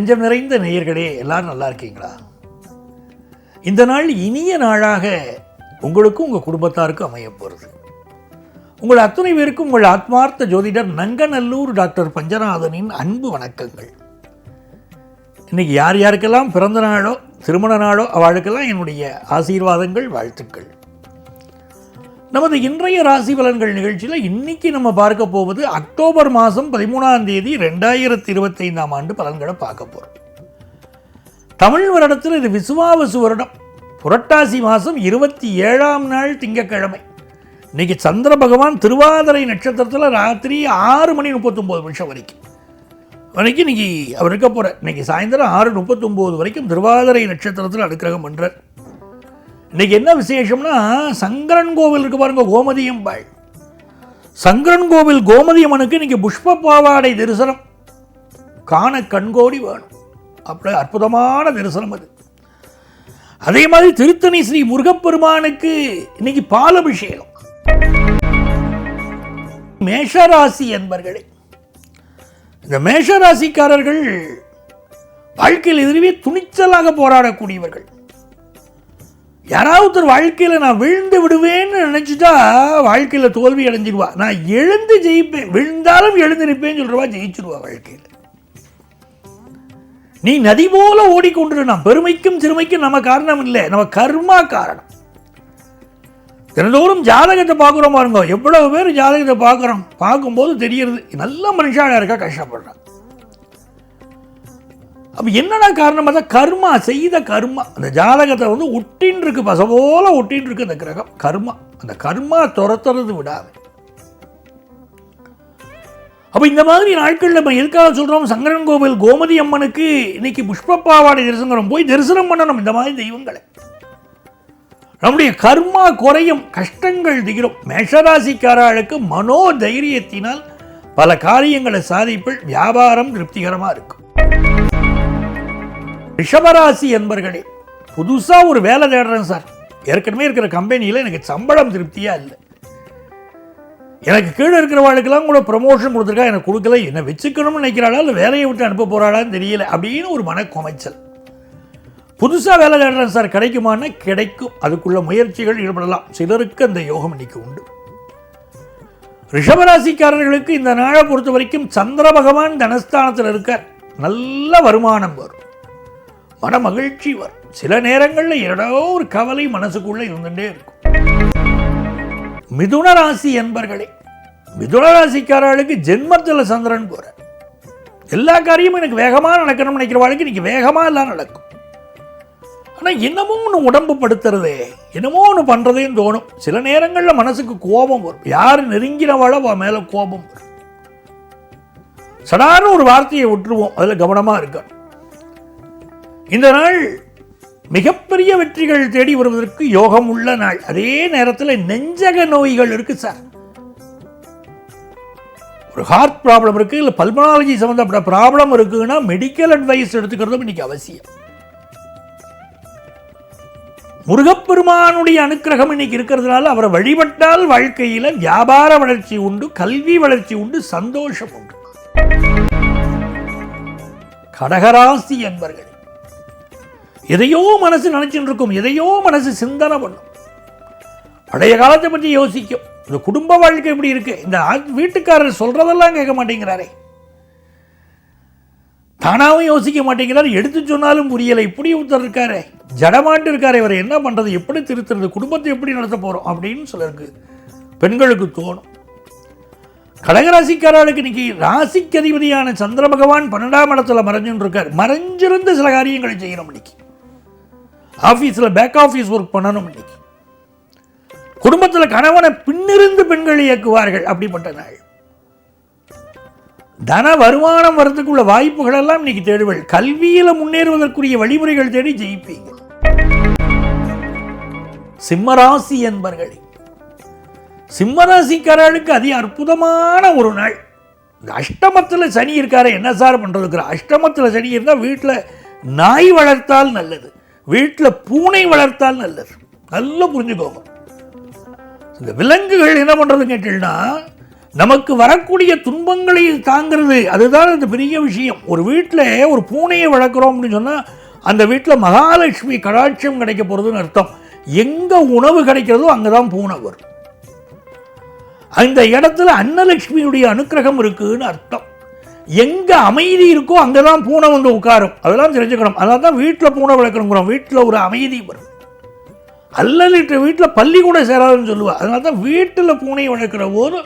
நெஞ்சம் நிறைந்த நேயர்களே, எல்லாரும் நல்லா இருக்கீங்களா? இந்த நாள் இனிய நாளாக உங்களுக்கும் உங்கள் குடும்பத்தாருக்கும் அமைய போகிறது. உங்கள் அத்தனை பேருக்கும் உங்கள் ஆத்மார்த்த ஜோதிடர் நங்கநல்லூர் டாக்டர் பஞ்சநாதனின் அன்பு வணக்கங்கள். இன்னைக்கு யார் யாருக்கெல்லாம் பிறந்த நாளோ திருமண நாளோ அவளுக்கெல்லாம் என்னுடைய ஆசீர்வாதங்கள், வாழ்த்துக்கள். நமது இன்றைய ராசி பலன்கள் நிகழ்ச்சியில் இன்னைக்கு நம்ம பார்க்க போவது அக்டோபர் மாதம் 13ஆம் தேதி 2025ஆம் ஆண்டு பலன்களை பார்க்க போகிறோம். தமிழ் வருடத்தில் இது விசுவாவசு வருடம், புரட்டாசி மாதம் 27ஆம் நாள் திங்கட்கிழமை. இன்னைக்கு சந்திர பகவான் திருவாதிரை நட்சத்திரத்தில் ராத்திரி 6:39 வரைக்கும் இன்னைக்கு அவர் இருக்க போகிற இன்னைக்கு சாயந்தரம் 6:39 வரைக்கும் திருவாதிரை நட்சத்திரத்தில் அனுக்கிரகம் பண்ணுறார். இன்னைக்கு என்ன விசேஷம்னா, சங்கரன் கோவில் இருக்கு பாருங்க, கோமதியம்பாள். சங்கரன் கோவில் கோமதியம்மனுக்கு இன்னைக்கு புஷ்ப பாவாடை தரிசனம் காண கண்கோடி வேணும். அப்படி அற்புதமான தரிசனம் அது. அதே மாதிரி திருத்தணி ஸ்ரீ முருகப்பெருமானுக்கு இன்னைக்கு பாலபிஷேகம். மேஷராசி என்பர்களே, இந்த மேஷராசிக்காரர்கள் வாழ்க்கையில் எதிரே துணிச்சலாக போராடக்கூடியவர்கள். யாராவது வாழ்க்கையில் நான் விழுந்து விடுவேன்னு நினச்சிட்டா வாழ்க்கையில் தோல்வி அடைஞ்சிடுவா. நான் எழுந்து ஜெயிப்பேன், விழுந்தாலும் எழுந்து நிற்பேன்னு சொல்றவா ஜெயிச்சிருவா வாழ்க்கையில். நீ நதி போல ஓடிக்கொண்டு, நான் பெருமைக்கும் சிறுமைக்கும் நம்ம காரணம் இல்லை, நம்ம கர்மா காரணம். தினந்தோறும் ஜாதகத்தை பார்க்குறோம் பாருங்க, எவ்வளவு பேர் ஜாதகத்தை பார்க்குறோம், பார்க்கும்போது தெரியுது நல்ல மனுஷாக இருக்கா, கஷ்டப்படுறான். அப்போ என்னடா காரணம் பார்த்தா கர்மா, செய்த கர்மா. அந்த ஜாதகத்தை ஒட்டின்னு இருக்கு, பச போல ஒட்டின்னு இருக்கு அந்த கிரகம் கர்மா. அந்த கர்மா துரத்துறது விடாது. அப்போ இந்த மாதிரி நாட்கள் நம்ம எதுக்காக சொல்கிறோம், சங்கரன் கோவில் கோமதி அம்மனுக்கு இன்னைக்கு புஷ்ப பாவாடை தரிசனம் போய் தரிசனம் பண்ணணும். இந்த மாதிரி தெய்வங்களை நம்முடைய கர்மா குறையும், கஷ்டங்கள் தீரும். மேஷராசிக்காரர்களுக்கு மனோ தைரியத்தினால் பல காரியங்களை சாதிப்பில் வியாபாரம் திருப்திகரமாக இருக்கும். ரிஷபராசி என்பர்களே, புதுசாக ஒரு வேலை தேடுறேன் சார், ஏற்கனவே இருக்கிற கம்பெனியில் எனக்கு சம்பளம் திருப்தியாக இல்லை, எனக்கு கீழே இருக்கிறவாளுக்கெல்லாம் கூட ப்ரமோஷன் கொடுத்துருக்கா, எனக்கு கொடுக்கல, என்னை வச்சுக்கணும்னு நினைக்கிறாளா இல்லை வேலையை விட்டு அனுப்ப போகிறாளான்னு தெரியல அப்படின்னு ஒரு மனக்குமைச்சல். புதுசாக வேலை தேடுறேன் சார், கிடைக்குமான்னு கிடைக்கும், அதுக்குள்ள முயற்சிகள் ஈடுபடலாம். சிலருக்கு அந்த யோகம் இன்னைக்கு உண்டு. ரிஷபராசிக்காரர்களுக்கு இந்த நாளை பொறுத்த வரைக்கும் சந்திர பகவான் தனஸ்தானத்தில் இருக்கார். நல்ல வருமானம் வரும், மன மகிழ்ச்சி வரும். சில நேரங்களில் ஏதோ ஒரு கவலை மனசுக்குள்ள இருந்துட்டே இருக்கும். மிதுன ராசி என்பர்களே, மிதுன ராசிக்காரர்களுக்கு ஜென்மத்தில் சந்திரன் போற, எல்லா காரியமும் எனக்கு வேகமாக நடக்கணும்னு நினைக்கிறவாளுக்கு இன்னைக்கு வேகமாக எல்லாம் நடக்கும். ஆனால் என்னமோ ஒன்று உடம்பு படுத்துறதே, என்னமோ ஒன்று பண்ணுறதேன்னு தோணும். சில நேரங்களில் மனசுக்கு கோபம் வரும், யார் நெருங்கினவாளோ அவ மேலே கோபம் வரும். சடான ஒரு வார்த்தையை விட்டுருவோம், அதில் கவனமாக இருக்கணும். இந்த நாள் மிகப்பெரிய வெற்றிகள் தேடி வருவதற்கு யோகம் உள்ள நாள். அதே நேரத்தில் நெஞ்சக நோய்கள் இருக்கு சார், ஒரு ஹார்ட் ப்ராப்ளம் இருக்கு, இல்லை பல்மனாலஜி சம்பந்தப்பட்ட ப்ராப்ளம் இருக்குன்னா மெடிக்கல் அட்வைஸ் எடுத்துக்கிறதும் இன்னைக்கு அவசியம். முருகப்பெருமானுடைய அனுக்கிரகம் இன்னைக்கு இருக்கிறதுனால அவரை வழிபட்டால் வாழ்க்கையில் வியாபார வளர்ச்சி உண்டு, கல்வி வளர்ச்சி உண்டு, சந்தோஷம் உண்டு. கடகராசி என்பர்கள், எதையோ மனசு நினைச்சுட்டு இருக்கும், எதையோ மனசு சிந்தனை பண்ணும், பழைய காலத்தை பற்றி யோசிக்கும். இந்த குடும்ப வாழ்க்கை எப்படி இருக்கு, இந்த வீட்டுக்காரர் சொல்றதெல்லாம் கேட்க மாட்டேங்கிறாரே, தானாவும் யோசிக்க மாட்டேங்கிறார், எடுத்து சொன்னாலும் புரியலை, இப்படி ஒருத்தர் இருக்காரு, ஜடமாட்டு இருக்காரு, இவரை என்ன பண்றது, எப்படி திருத்துறது, குடும்பத்தை எப்படி நடத்த போறோம் அப்படின்னு சிலருக்கு பெண்களுக்கு தோணும். கடகராசிக்காரர்களுக்கு இன்னைக்கு ராசிக்கு அதிபதியான சந்திர பகவான் 12ஆம் இடத்துல மறைஞ்சுன்னு இருக்கார். மறைஞ்சிருந்து சில காரியங்களை செய்யணும். இன்னைக்கு ஆஃபீஸில் பேக் ஆஃபீஸ் ஒர்க் பண்ணணும். இன்னைக்கு குடும்பத்தில் கணவனை பின்னிருந்து பெண்கள் இயக்குவார்கள், அப்படிப்பட்ட நாள். தன வருமானம் வரதுக்குள்ள வாய்ப்புகள் எல்லாம் இன்னைக்கு தேடுவள். கல்வியில முன்னேறுவதற்குரிய வழிமுறைகள் தேடி ஜெயிப்பீங்க. சிம்மராசி என்பர்களே, சிம்மராசிக்காரர்களுக்கு அதி அற்புதமான ஒரு நாள். இந்த அஷ்டமத்தில் சனி இருக்காரு, என்ன சார் பண்றதுக்கு? அஷ்டமத்தில் சனி இருந்தால் வீட்டில் நாய் வளர்த்தால் நல்லது, வீட்டில் பூனை வளர்த்தால் நல்லது. நல்லா புரிஞ்சுக்கோங்க. இந்த விலங்குகள் என்ன பண்றது கேட்டீங்கன்னா, நமக்கு வரக்கூடிய துன்பங்களை தாங்கிறது, அதுதான் அந்த பெரிய விஷயம். ஒரு வீட்டில் ஒரு பூனையை வளர்க்குறோம் அப்படின்னு சொன்னால் அந்த வீட்டில் மகாலட்சுமி கடாட்சம் கிடைக்க போகிறதுன்னு அர்த்தம். எங்கே உணவு கிடைக்கிறதோ அங்கே தான் பூனை வரும். அந்த இடத்துல அன்னலட்சுமியுடைய அனுக்கிரகம் இருக்குன்னு அர்த்தம். எங்கே அமைதி இருக்கோ அங்கே தான் பூனை வந்து உட்காரும். அதெல்லாம் தெரிஞ்சுக்கணும். அதனால தான் வீட்டில் பூனை வளர்க்கணுங்கிறோம். வீட்டில் ஒரு அமைதி வரும். அல்லது வீட்டில் பள்ளி கூட சேராதுன்னு சொல்லுவாள். அதனால தான் வீட்டில் பூனையை வளர்க்குற போது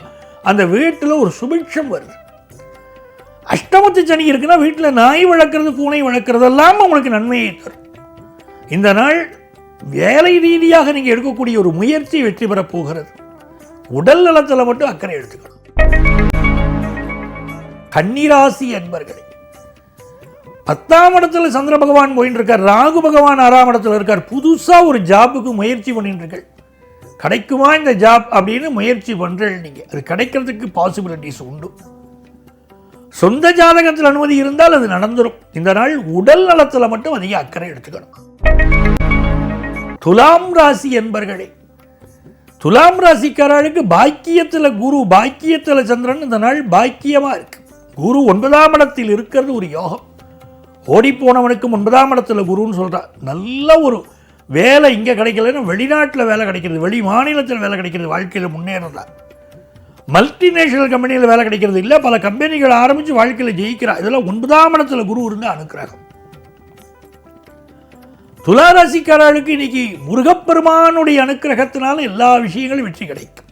அந்த வீட்டில் ஒரு சுபிட்சம் வருது. அஷ்டமத்து சனி இருக்குன்னா வீட்டில் நாய் வளர்க்குறது பூனை வளர்க்குறதெல்லாம் உங்களுக்கு நன்மையை தரும். இந்த நாள் வேலை ரீதியாக நீங்கள் எடுக்கக்கூடிய ஒரு முயற்சி வெற்றி பெறப் போகிறது. உடல் நலத்தில் மட்டும் அக்கறை எடுத்துக்கணும். கன்னிராசி அன்பர்களே, 10ஆம் இடத்துல சந்திர பகவான் போயிட்டு இருக்கார். ராகு பகவான் 6ஆம் இடத்துல இருக்கார். புதுசாக ஒரு ஜாபுக்கு முயற்சி பண்ணிட்டு இருக்கார். கிடைக்குமா இந்த ஜாப் அப்படின்னு முயற்சி பண்ணுறேன். நீங்கள் அது கிடைக்கிறதுக்கு பாசிபிலிட்டிஸ் உண்டு. சொந்த ஜாதகத்தில் அனுமதி இருந்தால் அது நடந்துடும். இந்த நாள் உடல் நலத்தில் மட்டும் அதிக அக்கறை எடுத்துக்கணும். துலாம் ராசி என்பர்களே, துலாம் ராசிக்காரர்களுக்கு பாக்கியத்தில் குரு, பாக்கியத்தில் சந்திரன் இந்த நாள் பாக்கியமாக இருக்கு. குரு 9ஆம் இடத்தில் இருக்கிறது ஒரு யோகம். ஓடிப்போனவனுக்கு 9ஆம் இடத்துல குருன்னு சொல்கிறார். நல்ல ஒரு வேலை இங்கே கிடைக்கலன்னா வெளிநாட்டில் வேலை கிடைக்கிறது, வெளி மாநிலத்தில் வேலை கிடைக்கிறது, வாழ்க்கையில் முன்னேறதா. மல்டிநேஷனல் கம்பெனியில் வேலை கிடைக்கிறது இல்லை, பல கம்பெனிகள் ஆரம்பித்து வாழ்க்கையில் ஜெயிக்கிறா. இதெல்லாம் 9ஆம் இடத்துல குரு இருந்து அனுக்கிரகம். துளாராசிக்காரர்களுக்கு இன்னைக்கு முருகப்பெருமானுடைய அனுக்கிரகத்தினால எல்லா விஷயங்களும் வெற்றி கிடைக்கும்.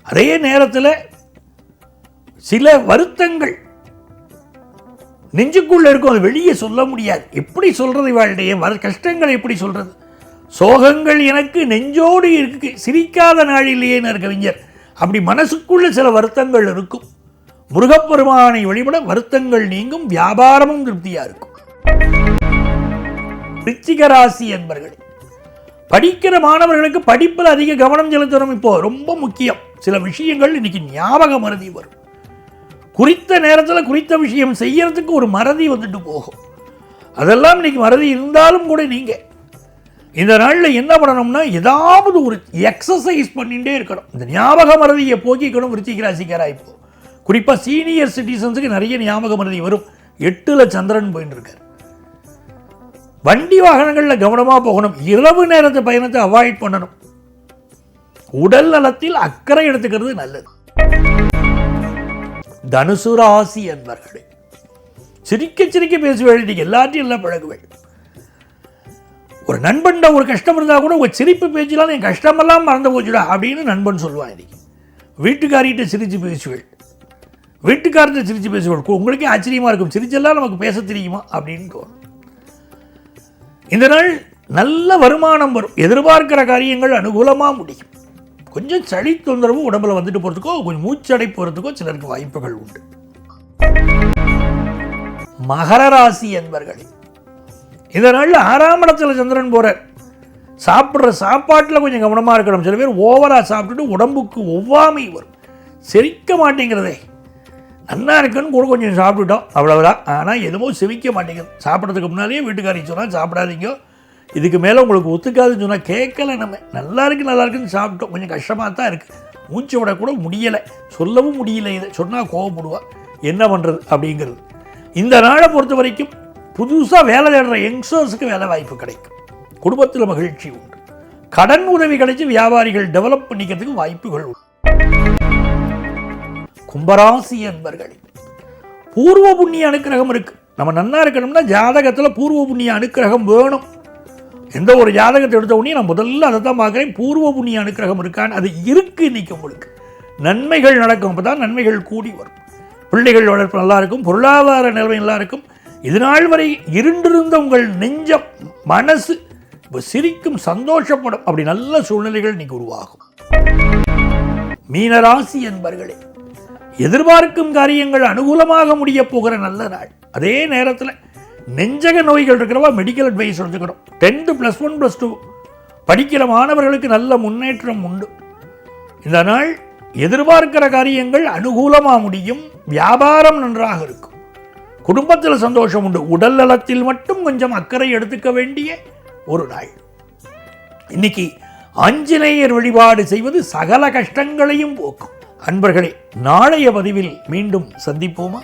அதே நேரத்தில் சில வருத்தங்கள் நெஞ்சுக்குள்ள இருக்கும், அது வெளியே சொல்ல முடியாது. எப்படி சொல்றது? வாழ்க்கைய கஷ்டங்களை எப்படி சொல்றது? சோகங்கள் எனக்கு நெஞ்சோடு இருக்கு, சிரிக்காத நாளிலேயே கவிஞர். அப்படி மனசுக்குள்ள சில வருத்தங்கள் இருக்கும். முருகப்பெருமானை வழிபட வருத்தங்கள் நீங்கும், வியாபாரமும் திருப்தியா இருக்கும். விருச்சிக ராசி என்பர்கள், படிக்கிற மாணவர்களுக்கு படிப்பில் அதிக கவனம் செலுத்தணும். இப்போ ரொம்ப முக்கியம். சில விஷயங்கள் இன்னைக்கு ஞாபக மறதி வரும். குறித்த நேரத்தில் குறித்த விஷயம் செய்யறதுக்கு ஒரு மறதி வந்துட்டு போகும். அதெல்லாம் இன்னைக்கு மறதி இருந்தாலும் கூட நீங்கள் இந்த நாளில் என்ன பண்ணணும்னா ஏதாவது ஒரு எக்ஸசைஸ் பண்ணிகிட்டே இருக்கணும். இந்த ஞாபக மறதியை போக்கிக்கணும். விருச்சிக ராசிக்காரா இப்போ குறிப்பாக சீனியர் சிட்டிசன்ஸுக்கு நிறைய ஞாபக மறதி வரும். 8ல் சந்திரன் போயிட்டு இருக்கார். வண்டி வாகனங்களில் கவனமாக போகணும். இரவு நேரத்து பயணத்தை அவாய்ட் பண்ணணும். உடல் நலத்தில் அக்கறை எடுத்துக்கிறது நல்லது. தனுசு ராசி என்பர்களே, சிரிக்க சிரிக்க பேசுவேன். நீங்கள் எல்லாத்தையும் எல்லாம் பழகுவேன். ஒரு நண்பன் ஒரு கஷ்டம் இருந்தால் கூட ஒரு சிரிப்பு பேச்சிலாம் என் கஷ்டமெல்லாம் மறந்து போச்சுடா அப்படின்னு நண்பன் சொல்லுவான். இன்னைக்கு வீட்டுக்காரிகிட்ட சிரித்து பேசுவேன், வீட்டுக்காரர்கிட்ட சிரித்து பேசுவேன். உங்களுக்கே ஆச்சரியமாக இருக்கும், சிரிச்செல்லாம் நமக்கு பேச தெரியுமா அப்படின்னு தோணும். இந்த நாள் நல்ல வருமானம் வரும். எதிர்பார்க்கிற காரியங்கள் அனுகூலமாக முடியும். கொஞ்சம் சளி தொந்தரவு உடம்புல வந்துட்டு போகிறதுக்கோ கொஞ்சம் மூச்சடை போகிறதுக்கோ சிலருக்கு வாய்ப்புகள் உண்டு. மகர ராசி என்பர்களே, இந்த நாளில் 6ஆம் இடத்துல சந்திரன் போகிறார். சாப்பிட்ற சாப்பாட்டில் கொஞ்சம் கவனமாக இருக்கணும். சில பேர் ஓவராக சாப்பிட்டுட்டு உடம்புக்கு ஒவ்வாமை வரும், செரிக்க மாட்டேங்கிறதே. நல்லா இருக்குன்னு கூட கொஞ்சம் சாப்பிட்டுட்டோம், அவ்வளவுதான். ஆனால் எதுவும் செவிக்க மாட்டேங்குது. சாப்பிட்றதுக்கு முன்னாலேயே வீட்டுக்காரி சொன்னால் சாப்பிடாதீங்க, இதுக்கு மேலே உங்களுக்கு ஒத்துக்காதுன்னு சொன்னால் கேட்கல. நம்ம நல்லா இருக்குன்னு சாப்பிட்டோம், கொஞ்சம் கஷ்டமாக தான் இருக்குது, மூச்சு விடக்கூட முடியலை, சொல்லவும் முடியலை. இதை சொன்னால் கோவப்படுவா, என்ன பண்ணுறது அப்படிங்கிறது. இந்த நாளை பொறுத்த வரைக்கும் புதுசாக வேலை தேடுற யங்ஸ்டர்ஸுக்கு வேலை வாய்ப்பு கிடைக்கும். குடும்பத்தில் மகிழ்ச்சி உண்டு. கடன் உதவி கிடைச்சி வியாபாரிகள் டெவலப் பண்ணிக்கிறதுக்கு வாய்ப்புகள் உண்டு. கும்பராசி என்பர்களே, பூர்வ புண்ணிய அனுக்கிரகம் இருக்கு. நம்ம நன்னா இருக்கணும்னா ஜாதகத்தில் பூர்வ புண்ணிய அனுக்கிரகம் வேணும். எந்த ஒரு ஜாதகத்தை எடுத்த உடனே நான் முதல்ல அதை தான் பார்க்குறேன், பூர்வ புண்ணிய அனுக்கிரகம் இருக்கான்னு. அது இருக்கு. இன்னைக்கு உங்களுக்கு நன்மைகள் நடக்கும். அப்போ தான் நன்மைகள் கூடி வரும். பிள்ளைகள் வளர்ப்பு நல்லா இருக்கும், பொருளாதார நிலைமை நல்லா இருக்கும். இது நாள் வரை இருண்டிருந்த உங்கள் நெஞ்சம் மனசு சிரிக்கும், சந்தோஷப்படும். அப்படி நல்ல சூழ்நிலைகள் இன்னைக்கு உருவாகும். மீனராசி என்பர்களே, எதிர்பார்க்கும் காரியங்கள் அனுகூலமாக முடிய போகிற நல்ல நாள். அதே நேரத்தில் நெஞ்சக நோய்கள் இருக்கிறவா மெடிக்கல் அட்வைஸ் எடுத்துக்கணும். 10th +1 +2 படிக்கிற மாணவர்களுக்கு நல்ல முன்னேற்றம் உண்டு. இந்த நாள் எதிர்பார்க்கிற காரியங்கள் அனுகூலமாக முடியும். வியாபாரம் நன்றாக இருக்கும். குடும்பத்தில் சந்தோஷம் உண்டு. உடல் நலத்தில் மட்டும் கொஞ்சம் அக்கறை எடுத்துக்க வேண்டிய ஒரு நாள். இன்னைக்கு ஆஞ்சநேயர் வழிபாடு செய்வது சகல கஷ்டங்களையும் போக்கும். அன்பர்களே, நாளைய பதிவில் மீண்டும் சந்திப்போமா?